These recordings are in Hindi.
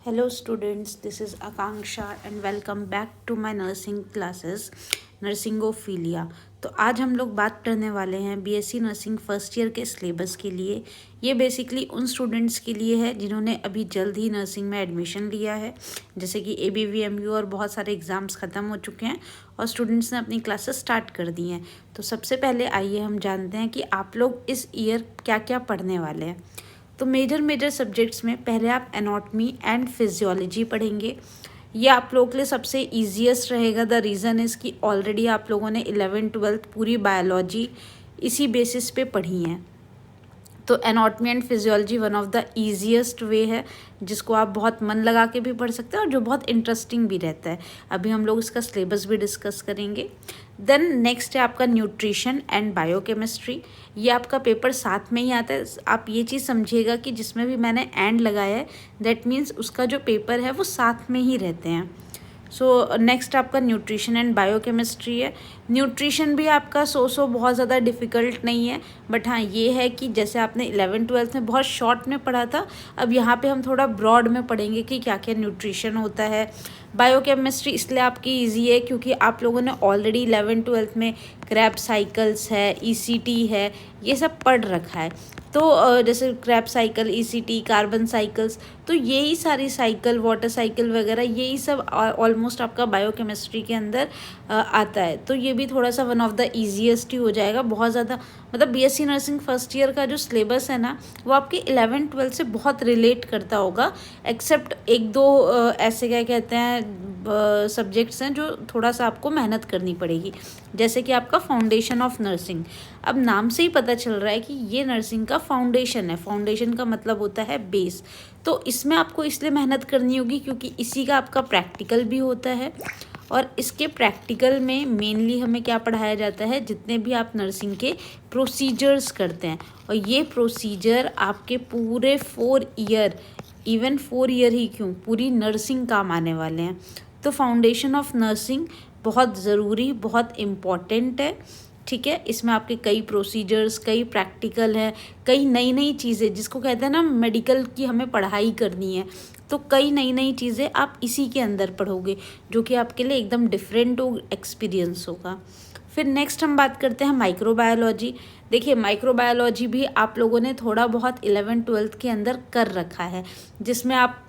Hello students, this is Akanksha and welcome back to my nursing classes, नर्सिंगोफीलिया। तो आज हम लोग बात करने वाले हैं बीएससी नर्सिंग फर्स्ट ईयर के सिलेबस के लिए। ये बेसिकली उन स्टूडेंट्स के लिए है जिन्होंने अभी जल्द ही नर्सिंग में एडमिशन लिया है, जैसे कि ABVMU और बहुत सारे एग्ज़ाम्स ख़त्म हो चुके हैं और स्टूडेंट्स ने अपनी क्लासेस स्टार्ट कर दी हैं। तो सबसे पहले आइए हम जानते हैं कि आप लोग इस ईयर क्या क्या पढ़ने वाले हैं। तो मेजर सब्जेक्ट्स में पहले आप एनाटॉमी एंड फिजियोलॉजी पढ़ेंगे। ये आप लोगों के लिए सबसे ईजीएस्ट रहेगा। द रीज़न इज़ कि ऑलरेडी आप लोगों ने 11th-12th पूरी बायोलॉजी इसी बेसिस पे पढ़ी है। तो anatomy and physiology one of the easiest वे है जिसको आप बहुत मन लगा के भी पढ़ सकते हैं और जो बहुत इंटरेस्टिंग भी रहता है। अभी हम लोग इसका सिलेबस भी डिस्कस करेंगे। देन नेक्स्ट है आपका न्यूट्रिशन एंड बायोकेमिस्ट्री। ये आपका पेपर साथ में ही आता है। आप ये चीज़ समझिएगा कि जिसमें भी मैंने एंड लगाया है दैट मीन्स उसका जो पेपर है वो साथ में ही रहते हैं। सो नेक्स्ट आपका न्यूट्रिशन एंड बायोकेमिस्ट्री है। न्यूट्रिशन भी आपका बहुत ज़्यादा डिफ़िकल्ट नहीं है, बट हाँ ये है कि जैसे आपने 11th-12th में बहुत शॉर्ट में पढ़ा था, अब यहाँ पे हम थोड़ा ब्रॉड में पढ़ेंगे कि क्या क्या न्यूट्रिशन होता है। बायोकेमिस्ट्री इसलिए आपकी इजी है क्योंकि आप लोगों ने ऑलरेडी 11th-12th में क्रेब्स साइकिल्स है, ECT है, ये सब पढ़ रखा है। तो जैसे Krebs cycle, ECT, carbon cycles, तो यही सारी साइकिल, वाटर साइकिल वगैरह यही सब ऑलमोस्ट आपका बायोकेमिस्ट्री के अंदर आता है। तो ये भी थोड़ा सा वन ऑफ द ईजीएस्ट ही हो जाएगा। बहुत ज़्यादा मतलब बीएससी नर्सिंग फर्स्ट ईयर का जो सिलेबस है ना वो आपके 11th-12th से बहुत रिलेट करता होगा, एक्सेप्ट एक दो ऐसे क्या कहते हैं सब्जेक्ट्स हैं जो थोड़ा सा आपको मेहनत करनी पड़ेगी, जैसे कि आपका फाउंडेशन ऑफ नर्सिंग। अब नाम से ही पता चल रहा है कि ये नर्सिंग का फाउंडेशन है। फाउंडेशन का मतलब होता है बेस। तो इसमें आपको इसलिए मेहनत करनी होगी क्योंकि इसी का आपका प्रैक्टिकल भी होता है और इसके प्रैक्टिकल में मेनली हमें क्या पढ़ाया जाता है, जितने भी आप नर्सिंग के प्रोसीजर्स करते हैं, और ये प्रोसीजर आपके पूरे 4 ईयर, इवन 4 ईयर ही क्यों, पूरी नर्सिंग काम आने वाले हैं। तो फाउंडेशन ऑफ नर्सिंग बहुत ज़रूरी, बहुत इम्पॉर्टेंट है, ठीक है। इसमें आपके कई प्रोसीजर्स, कई प्रैक्टिकल हैं, कई नई नई चीज़ें, जिसको कहते हैं ना मेडिकल की हमें पढ़ाई करनी है, तो कई नई नई चीज़ें आप इसी के अंदर पढ़ोगे जो कि आपके लिए एकदम डिफरेंट एक्सपीरियंस होगा। फिर नेक्स्ट हम बात करते हैं माइक्रोबायोलॉजी। देखिए माइक्रोबायोलॉजी भी आप लोगों ने थोड़ा बहुत 11th-12th के अंदर कर रखा है, जिसमें आप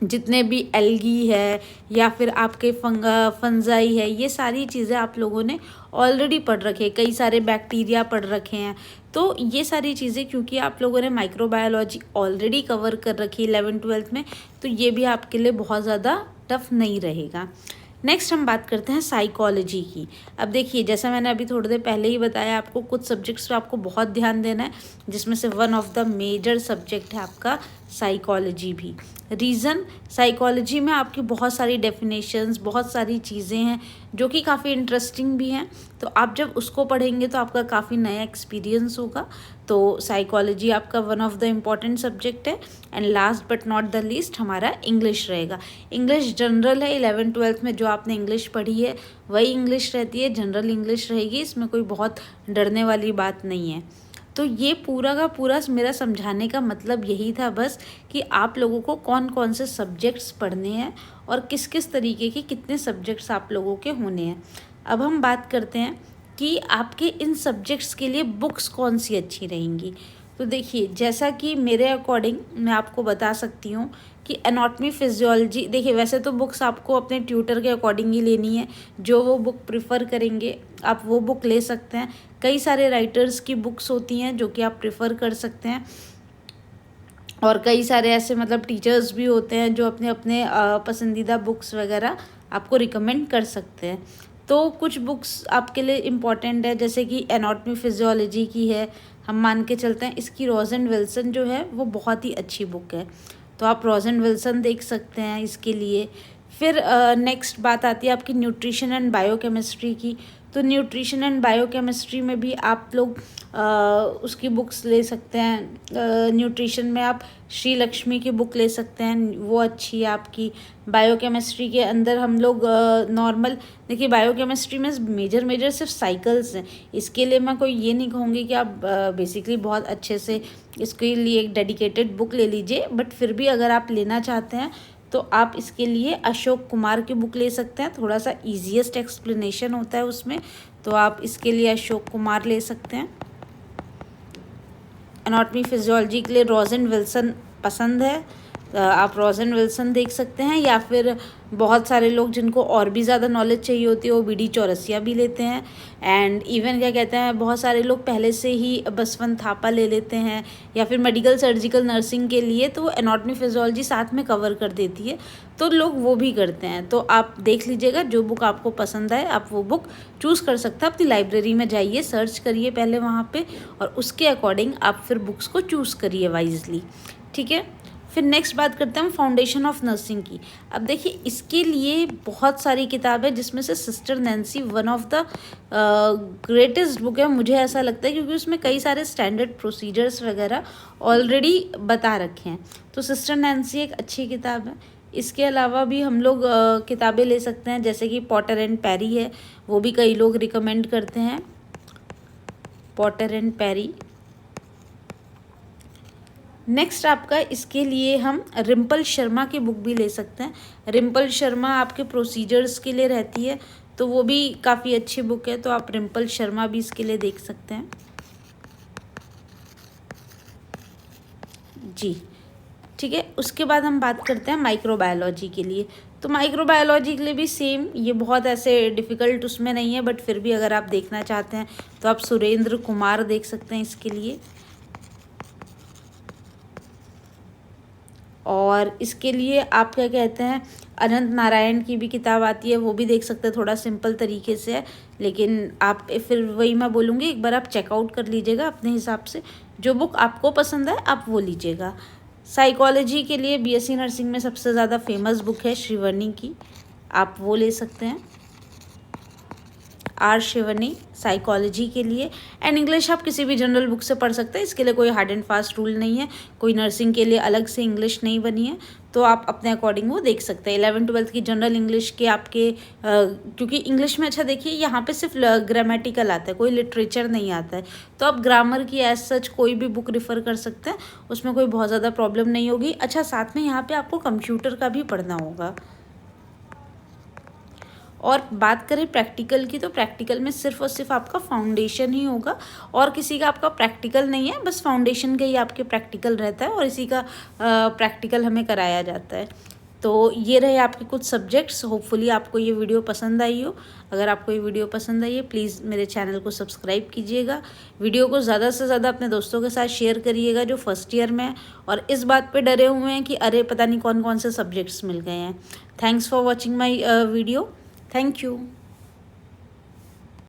जितने भी एल्गी है या फिर आपके फंजाई है, ये सारी चीज़ें आप लोगों ने ऑलरेडी पढ़ रखे हैं। कई सारे बैक्टीरिया पढ़ रखे हैं। तो ये सारी चीज़ें क्योंकि आप लोगों ने माइक्रोबायोलॉजी ऑलरेडी कवर कर रखी है 11th-12th में, तो ये भी आपके लिए बहुत ज़्यादा टफ नहीं रहेगा। नेक्स्ट हम बात करते हैं साइकोलॉजी की। अब देखिए जैसा मैंने अभी थोड़ी देर पहले ही बताया, आपको कुछ सब्जेक्ट्स पे आपको बहुत ध्यान देना है, जिसमें से one of the major subject है आपका साइकोलॉजी भी। रीज़न, साइकोलॉजी में आपकी बहुत सारी डेफिनेशंस, बहुत सारी चीज़ें हैं जो कि काफ़ी इंटरेस्टिंग भी हैं। तो आप जब उसको पढ़ेंगे तो आपका काफ़ी नया एक्सपीरियंस होगा। तो साइकोलॉजी आपका one of the important subject है। And last but not the least हमारा इंग्लिश रहेगा। इंग्लिश जनरल है, 11th-12th में जो आपने इंग्लिश पढ़ी है वही इंग्लिश रहती है, जनरल इंग्लिश रहेगी, इसमें कोई बहुत डरने वाली बात नहीं है। तो ये पूरा का पूरा मेरा समझाने का मतलब यही था बस, कि आप लोगों को कौन कौन से सब्जेक्ट्स पढ़ने हैं और किस किस तरीके के कितने सब्जेक्ट्स आप लोगों के होने हैं। अब हम बात करते हैं कि आपके इन सब्जेक्ट्स के लिए बुक्स कौन सी अच्छी रहेंगी। तो देखिए जैसा कि मेरे अकॉर्डिंग मैं आपको बता सकती हूँ कि एनाटॉमी फिजियोलॉजी, देखिए वैसे तो बुक्स आपको अपने ट्यूटर के अकॉर्डिंग ही लेनी है, जो वो बुक प्रिफ़र करेंगे आप वो बुक ले सकते हैं। कई सारे राइटर्स की बुक्स होती हैं जो कि आप प्रिफ़र कर सकते हैं, और कई सारे ऐसे मतलब टीचर्स भी होते हैं जो अपने अपने पसंदीदा बुक्स वगैरह आपको रिकमेंड कर सकते हैं। तो कुछ बुक्स आपके लिए इम्पॉर्टेंट है, जैसे कि एनाटॉमी फिजियोलॉजी की है, हम मान के चलते हैं इसकी रॉज एंड विल्सन जो है वो बहुत ही अच्छी बुक है, तो आप रॉज एंड विल्सन देख सकते हैं इसके लिए। फिर नेक्स्ट बात आती है आपकी न्यूट्रिशन एंड बायोकेमिस्ट्री की। तो न्यूट्रिशन एंड बायोकेमिस्ट्री में भी आप लोग उसकी बुक्स ले सकते हैं। न्यूट्रिशन में आप श्री लक्ष्मी की बुक ले सकते हैं, वो अच्छी है आपकी। बायोकेमिस्ट्री के अंदर हम लोग नॉर्मल, देखिए बायोकेमिस्ट्री में मेजर सिर्फ साइकिल्स हैं। इसके लिए मैं कोई ये नहीं कहूँगी कि आप बेसिकली बहुत अच्छे से इसके लिए एक डेडिकेटेड बुक ले लीजिए, बट फिर भी अगर आप लेना चाहते हैं तो आप इसके लिए अशोक कुमार की बुक ले सकते हैं। थोड़ा सा ईजीएस्ट एक्सप्लेनेशन होता है उसमें, तो आप इसके लिए अशोक कुमार ले सकते हैं। एनाटॉमी फिजियोलॉजी के लिए रोजन विल्सन पसंद है, आप रोजन विल्सन देख सकते हैं। या फिर बहुत सारे लोग जिनको और भी ज़्यादा नॉलेज चाहिए होती है वो BD चौरसिया भी लेते हैं। एंड इवन क्या कहते हैं, बहुत सारे लोग पहले से ही बसवंत थापा ले लेते हैं, या फिर मेडिकल सर्जिकल नर्सिंग के लिए तो एनाटॉमी फिजियोलॉजी साथ में कवर कर देती है, तो लोग वो भी करते हैं। तो आप देख लीजिएगा जो बुक आपको पसंद आए आप वो बुक चूज़ कर सकते हैं। अपनी लाइब्रेरी में जाइए, सर्च करिए पहले वहाँ पे, और उसके अकॉर्डिंग आप फिर बुक्स को चूज़ करिए वाइजली, ठीक है। फिर नेक्स्ट बात करते हैं हम फाउंडेशन ऑफ नर्सिंग की। अब देखिए इसके लिए बहुत सारी किताबें, जिसमें से sister Nancy one of the greatest book है, मुझे ऐसा लगता है, क्योंकि उसमें कई सारे स्टैंडर्ड प्रोसीजर्स वगैरह ऑलरेडी बता रखे हैं। तो सिस्टर नैन्सी एक अच्छी किताब है। इसके अलावा भी हम लोग किताबें ले सकते हैं, जैसे कि पॉटर एंड पेरी है, वो भी कई लोग रिकमेंड करते हैं, पॉटर एंड पेरी। नेक्स्ट आपका इसके लिए हम रिम्पल शर्मा की बुक भी ले सकते हैं। रिम्पल शर्मा आपके प्रोसीजर्स के लिए रहती है, तो वो भी काफ़ी अच्छी बुक है, तो आप रिम्पल शर्मा भी इसके लिए देख सकते हैं जी, ठीक है। उसके बाद हम बात करते हैं माइक्रोबायोलॉजी के लिए। तो माइक्रोबायोलॉजी के लिए भी सेम, ये बहुत ऐसे डिफ़िकल्ट उसमें नहीं है, बट फिर भी अगर आप देखना चाहते हैं तो आप सुरेंद्र कुमार देख सकते हैं इसके लिए। और इसके लिए आप क्या कहते हैं, अनंत नारायण की भी किताब आती है, वो भी देख सकते हैं, थोड़ा सिंपल तरीके से है, लेकिन आप फिर वही मैं बोलूँगी, एक बार आप चेकआउट कर लीजिएगा अपने हिसाब से, जो बुक आपको पसंद है आप वो लीजिएगा। साइकोलॉजी के लिए BSc नर्सिंग में सबसे ज़्यादा फेमस बुक है श्रीवर्णी की, आप वो ले सकते हैं, R श्रीवर्णी साइकोलॉजी के लिए। एंड इंग्लिश आप किसी भी जनरल बुक से पढ़ सकते हैं, इसके लिए कोई हार्ड एंड फास्ट रूल नहीं है, कोई नर्सिंग के लिए अलग से इंग्लिश नहीं बनी है, तो आप अपने अकॉर्डिंग वो देख सकते हैं। 11th-12th की जनरल इंग्लिश के आपके क्योंकि इंग्लिश में अच्छा देखिए यहाँ पे सिर्फ ग्रामेटिकल आता है, कोई लिटरेचर नहीं आता है, तो आप ग्रामर की एज सच कोई भी बुक रेफ़र कर सकते हैं, उसमें कोई बहुत ज़्यादा प्रॉब्लम नहीं होगी। अच्छा, साथ में यहाँ पर आपको कंप्यूटर का भी पढ़ना होगा। और बात करें प्रैक्टिकल की, तो प्रैक्टिकल में सिर्फ और सिर्फ आपका फाउंडेशन ही होगा, और किसी का आपका प्रैक्टिकल नहीं है, बस फाउंडेशन का ही आपके प्रैक्टिकल रहता है, और इसी का प्रैक्टिकल हमें कराया जाता है। तो ये रहे आपके कुछ सब्जेक्ट्स। होपफुली आपको ये वीडियो पसंद आई हो। अगर आपको ये वीडियो पसंद आई है, प्लीज़ मेरे चैनल को सब्सक्राइब कीजिएगा, वीडियो को ज़्यादा से ज़्यादा अपने दोस्तों के साथ शेयर करिएगा जो फर्स्ट ईयर में है और इस बात पे डरे हुए हैं कि अरे पता नहीं कौन कौन से सब्जेक्ट्स मिल गए हैं। Thanks for watching my video. Thank you.